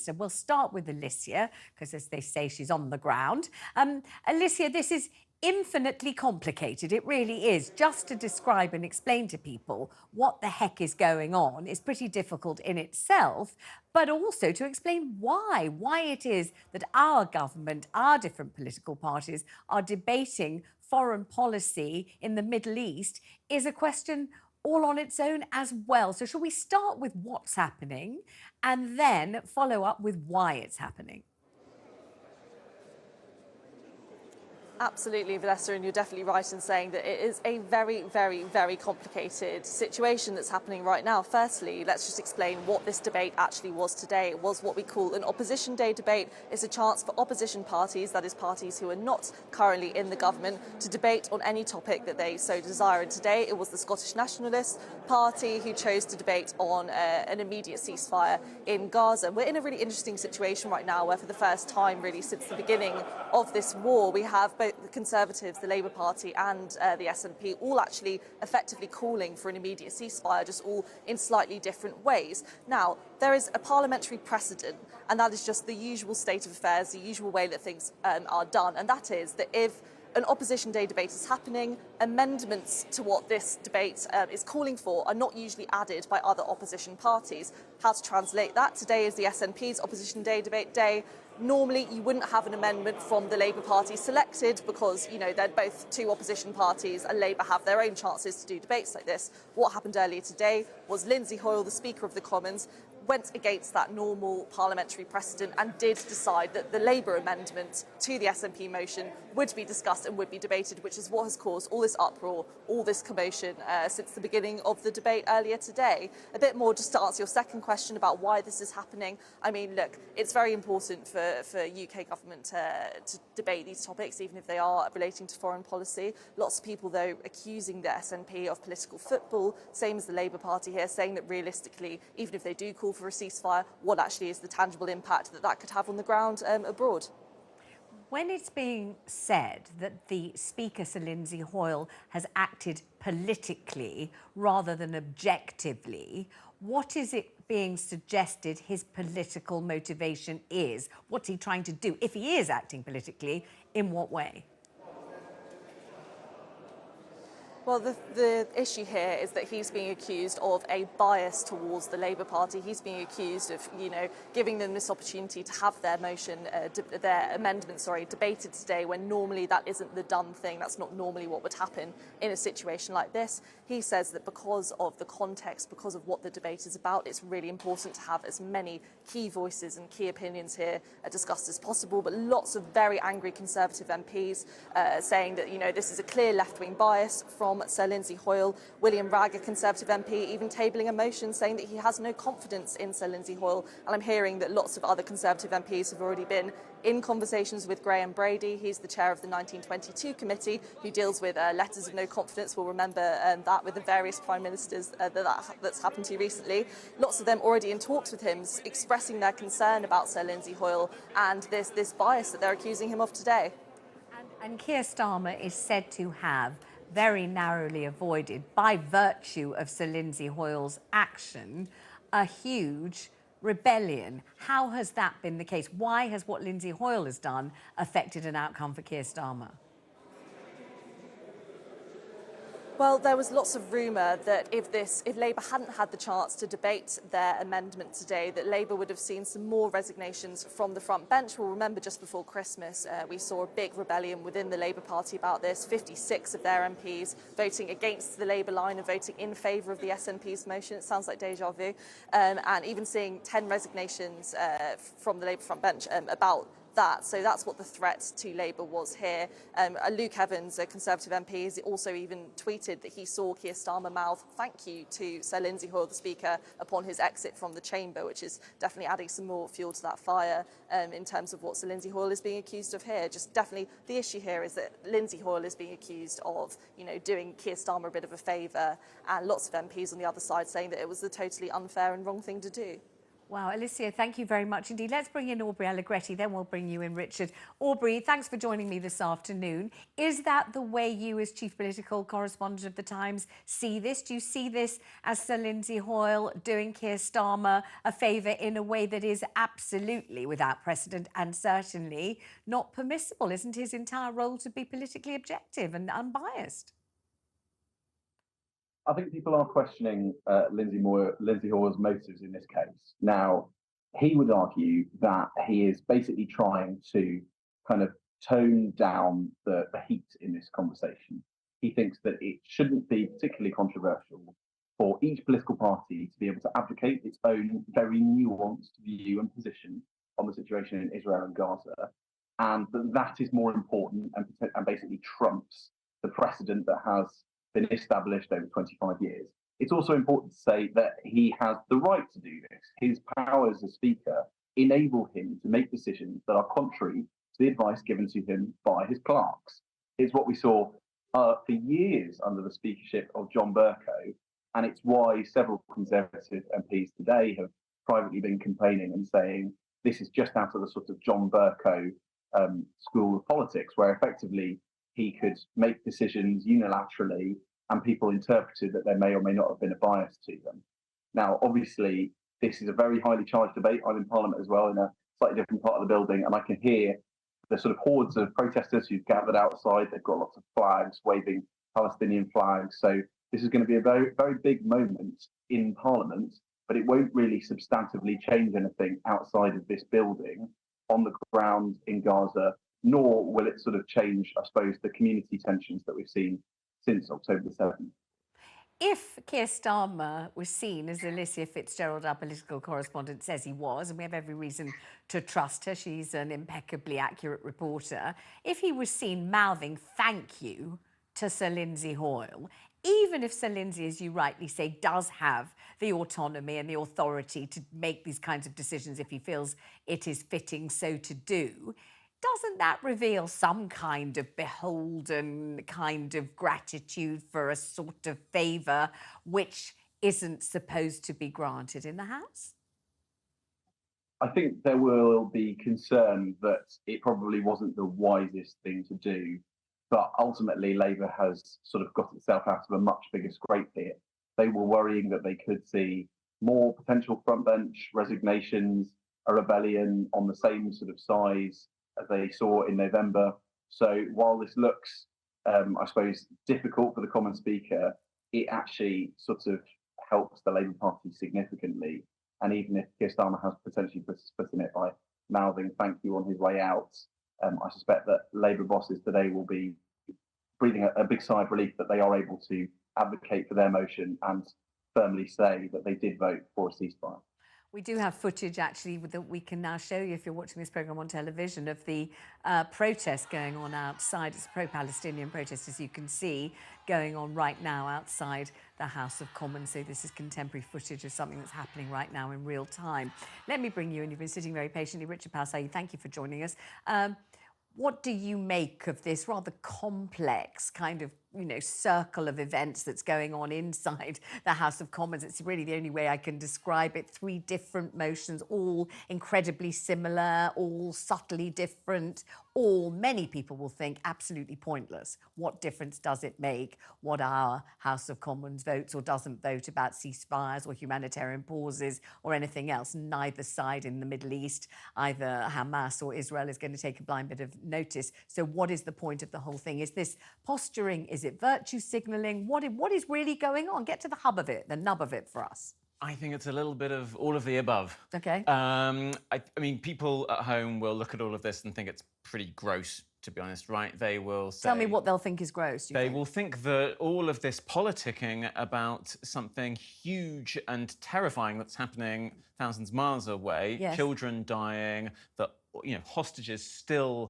So we'll start with Alicia, because as they say, she's on the ground. Alicia, this is infinitely complicated. It really is. Just to describe and explain to people what the heck is going on is pretty difficult in itself, but also to explain why it is that our government, our different political parties are debating foreign policy in the Middle East is a question all on its own as well. So shall we start with what's happening and then follow up with why it's happening? Absolutely, Vanessa, and you're definitely right in saying that it is a very, very, very complicated situation that's happening right now. Firstly, let's just explain what this debate actually was today. It was what we call an opposition day debate. It's a chance for opposition parties, that is parties who are not currently in the government, to debate on any topic that they so desire. And today it was the Scottish Nationalist Party who chose to debate on an immediate ceasefire in Gaza. We're in a really interesting situation right now where for the first time really since the beginning of this war we have both the Conservatives, the Labour Party and the SNP all actually effectively calling for an immediate ceasefire, just all in slightly different ways. Now, there is a parliamentary precedent, and that is just the usual state of affairs, the usual way that things are done, and that is that if an opposition day debate is happening, amendments to what this debate is calling for are not usually added by other opposition parties. How to translate that? Today is the SNP's opposition day debate day. Normally, you wouldn't have an amendment from the Labour Party selected because, you know, they're both two opposition parties and Labour have their own chances to do debates like this. What happened earlier today was Lindsay Hoyle, the Speaker of the Commons, went against that normal parliamentary precedent and did decide that the Labour amendment to the SNP motion would be discussed and would be debated, which is what has caused all this uproar, all this commotion since the beginning of the debate earlier today. A bit more just to answer your second question about why this is happening. I mean, look, it's very important for UK government to debate these topics, even if they are relating to foreign policy. Lots of people, though, accusing the SNP of political football, same as the Labour Party here, saying that realistically, even if they do call for a ceasefire, what actually is the tangible impact that that could have on the ground abroad? When it's being said that the Speaker, Sir Lindsay Hoyle, has acted politically rather than objectively, what is it being suggested his political motivation is? What's he trying to do? If he is acting politically, in what way? Well, the issue here is that he's being accused of a bias towards the Labour Party. He's being accused of, you know, giving them this opportunity to have their motion, their amendment, debated today, when normally that isn't the done thing. That's not normally what would happen in a situation like this. He says that because of the context, because of what the debate is about, it's really important to have as many key voices and key opinions here discussed as possible. But lots of very angry Conservative MPs saying that, you know, this is a clear left-wing bias from Sir Lindsay Hoyle. William Ragg, a Conservative MP, even tabling a motion saying that he has no confidence in Sir Lindsay Hoyle. And I'm hearing that lots of other Conservative MPs have already been in conversations with Graham Brady. He's the chair of the 1922 committee who deals with letters of no confidence. We'll remember that with the various prime ministers that's happened to recently. Lots of them already in talks with him, expressing their concern about Sir Lindsay Hoyle and this bias that they're accusing him of today. And Keir Starmer is said to have very narrowly avoided, by virtue of Sir Lindsay Hoyle's action, a huge rebellion. How has that been the case? Why has what Lindsay Hoyle has done affected an outcome for Keir Starmer? Well, there was lots of rumour that if Labour hadn't had the chance to debate their amendment today, that Labour would have seen some more resignations from the front bench. We'll remember just before Christmas, we saw a big rebellion within the Labour Party about this. 56 of their MPs voting against the Labour line and voting in favour of the SNP's motion. It sounds like déjà vu. And even seeing 10 resignations from the Labour front bench about that. So that's what the threat to Labour was here. Luke Evans, a Conservative MP, has also even tweeted that he saw Keir Starmer mouth "thank you" to Sir Lindsay Hoyle, the Speaker, upon his exit from the chamber, which is definitely adding some more fuel to that fire in terms of what Sir Lindsay Hoyle is being accused of here. Just definitely the issue here is that Lindsay Hoyle is being accused of, you know, doing Keir Starmer a bit of a favour, and lots of MPs on the other side saying that it was a totally unfair and wrong thing to do. Wow, Alicia, thank you very much indeed. Let's bring in Aubrey Allegretti, then we'll bring you in, Richard. Aubrey, thanks for joining me this afternoon. Is that the way you, as Chief Political Correspondent of The Times, see this? Do you see this as Sir Lindsay Hoyle doing Keir Starmer a favour in a way that is absolutely without precedent and certainly not permissible? Isn't his entire role to be politically objective and unbiased? I think people are questioning Lindsay Hoyle's motives in this case. Now, he would argue that he is basically trying to kind of tone down the heat in this conversation. He thinks that it shouldn't be particularly controversial for each political party to be able to advocate its own very nuanced view and position on the situation in Israel and Gaza, and that is more important and basically trumps the precedent that has been established over 25 years. It's also important to say that he has the right to do this. His powers as Speaker enable him to make decisions that are contrary to the advice given to him by his clerks. It's what we saw for years under the speakership of John Bercow, and it's why several Conservative MPs today have privately been complaining and saying this is just out of the sort of John Bercow school of politics, where effectively he could make decisions unilaterally and people interpreted that there may or may not have been a bias to them. Now, obviously, this is a very highly charged debate. I'm in Parliament as well, in a slightly different part of the building, and I can hear the sort of hordes of protesters who've gathered outside. They've got lots of flags, waving Palestinian flags. So this is going to be a very, very big moment in Parliament, but it won't really substantively change anything outside of this building on the ground in Gaza, nor will it sort of change, I suppose, the community tensions that we've seen since October the 7th. If Keir Starmer was seen, as Alicia Fitzgerald, our political correspondent, says he was, and we have every reason to trust her, she's an impeccably accurate reporter, if he was seen mouthing thank you to Sir Lindsay Hoyle, even if Sir Lindsay, as you rightly say, does have the autonomy and the authority to make these kinds of decisions if he feels it is fitting so to do, doesn't that reveal some kind of beholden kind of gratitude for a sort of favour which isn't supposed to be granted in the House? I think there will be concern that it probably wasn't the wisest thing to do, but ultimately Labour has sort of got itself out of a much bigger scrape here. They were worrying that they could see more potential frontbench resignations, a rebellion on the same sort of size as they saw in November. So while this looks, I suppose, difficult for the Common Speaker, it actually sort of helps the Labour Party significantly. And even if Keir Starmer has potentially put his foot in it by mouthing thank you on his way out, I suspect that Labour bosses today will be breathing a big sigh of relief that they are able to advocate for their motion and firmly say that they did vote for a ceasefire. We do have footage, actually, that we can now show you if you're watching this programme on television of the protest going on outside. It's a pro-Palestinian protest, as you can see, going on right now outside the House of Commons. So this is contemporary footage of something that's happening right now in real time. Let me bring you in. You've been sitting very patiently. Richard Powell, thank you for joining us. What do you make of this rather complex kind of, circle of events that's going on inside the House of Commons? It's really the only way I can describe it. 3 different motions, all incredibly similar, all subtly different, all, many people will think, absolutely pointless. What difference does it make what our House of Commons votes or doesn't vote about ceasefires or humanitarian pauses or anything else? Neither side in the Middle East, either Hamas or Israel, is going to take a blind bit of notice. So what is the point of the whole thing? Is this posturing? Is it virtue signalling? What is really going on? Get to the hub of it, the nub of it for us. I think it's a little bit of all of the above. Okay. I mean, people at home will look at all of this and think it's pretty gross, to be honest, right? They will say... Tell me what they'll think is gross. They will think that all of this politicking about something huge and terrifying that's happening thousands of miles away, yes, children dying, that, hostages still